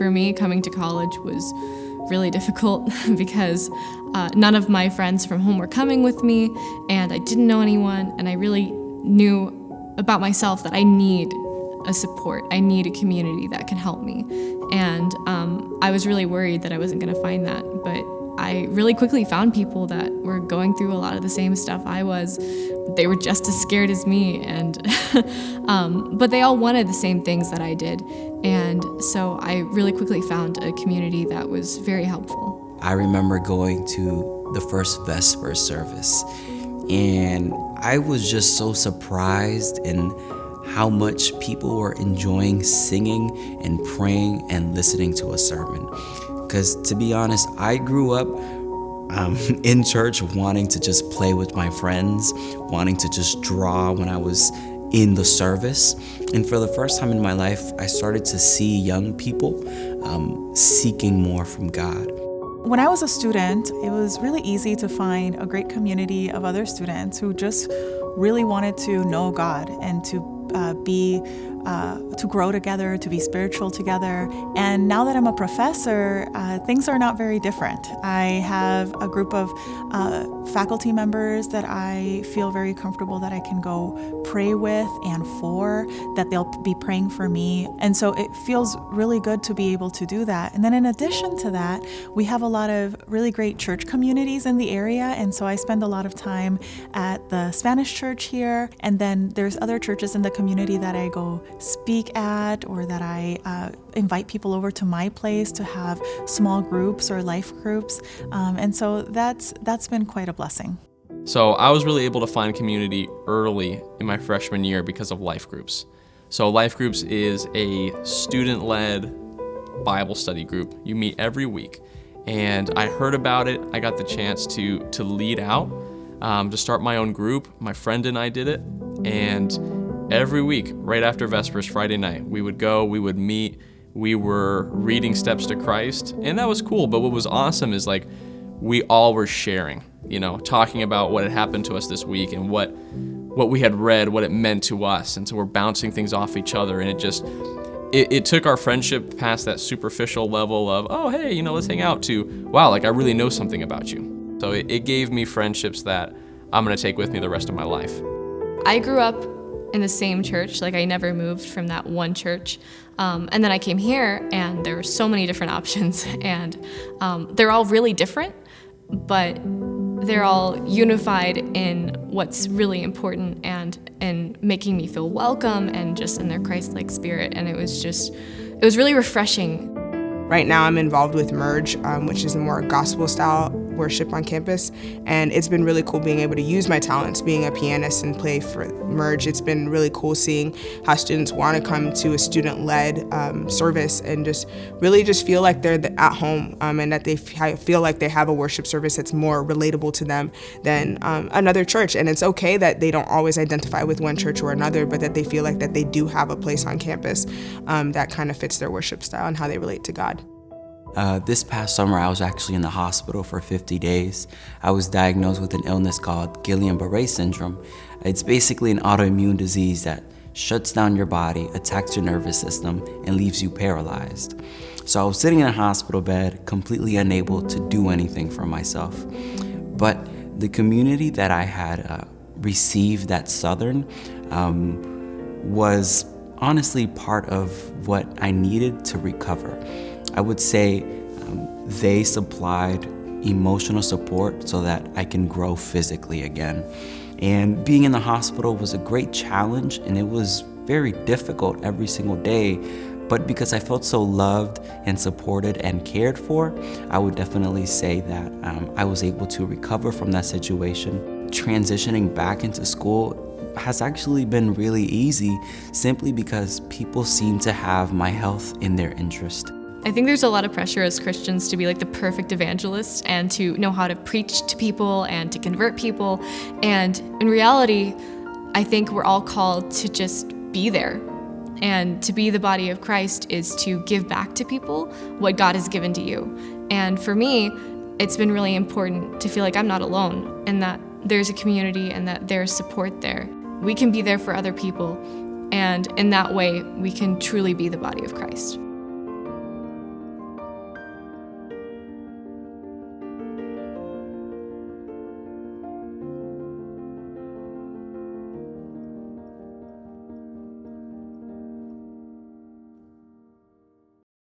For me, coming to college was really difficult because none of my friends from home were coming with me, and I didn't know anyone, and I really knew about myself that I need a support. I need a community that can help me. And I was really worried that I wasn't going to find that, but I really quickly found people that were going through a lot of the same stuff I was. They were just as scared as me, and but they all wanted the same things that I did. And so I really quickly found a community that was very helpful. I remember going to the first vespers service, and I was just so surprised in how much people were enjoying singing and praying and listening to a sermon. Because to be honest, I grew up in church wanting to just play with my friends, wanting to just draw when I was in the service. And for the first time in my life, I started to see young people seeking more from God. When I was a student, it was really easy to find a great community of other students who just really wanted to know God and to grow together, to be spiritual together. And now that I'm a professor, things are not very different. I have a group of faculty members that I feel very comfortable that I can go pray with and for, that they'll be praying for me. And so it feels really good to be able to do that. And then in addition to that, we have a lot of really great church communities in the area. And so I spend a lot of time at the Spanish church here. And then there's other churches in the community that I go speak at, or that I invite people over to my place to have small groups or life groups. And so that's been quite a blessing. So I was really able to find community early in my freshman year because of life groups. So life groups is a student-led Bible study group. You meet every week. And I heard about it. I got the chance to lead out, to start my own group. My friend and I did it. And every week, right after Vespers, Friday night, we would go, we would meet, we were reading Steps to Christ, and that was cool. But what was awesome is like we all were sharing, talking about what had happened to us this week and what we had read, what it meant to us. And so we're bouncing things off each other, and it took our friendship past that superficial level of, oh, hey, let's hang out, to, wow, like I really know something about you. So it gave me friendships that I'm gonna take with me the rest of my life. I grew up in the same church, like I never moved from that one church. And then I came here, and there were so many different options, and they're all really different, but they're all unified in what's really important and in making me feel welcome and just in their Christ-like spirit. And it was really refreshing. Right now I'm involved with Merge, which is a more gospel-style worship on campus, and it's been really cool being able to use my talents, being a pianist and play for Merge. It's been really cool seeing how students want to come to a student-led service and just feel like they're at home, and that they feel like they have a worship service that's more relatable to them than another church. And it's okay that they don't always identify with one church or another, but that they feel like that they do have a place on campus that kind of fits their worship style and how they relate to God. This past summer, I was actually in the hospital for 50 days. I was diagnosed with an illness called Guillain-Barré syndrome. It's basically an autoimmune disease that shuts down your body, attacks your nervous system, and leaves you paralyzed. So I was sitting in a hospital bed, completely unable to do anything for myself. But the community that I had received at Southern was honestly part of what I needed to recover. I would say they supplied emotional support so that I can grow physically again. And being in the hospital was a great challenge, and it was very difficult every single day. But because I felt so loved and supported and cared for, I would definitely say that I was able to recover from that situation. Transitioning back into school has actually been really easy, simply because people seem to have my health in their interest. I think there's a lot of pressure as Christians to be like the perfect evangelist and to know how to preach to people and to convert people. And in reality, I think we're all called to just be there. And to be the body of Christ is to give back to people what God has given to you. And for me, it's been really important to feel like I'm not alone, and that there's a community and that there's support there. We can be there for other people, and in that way, we can truly be the body of Christ.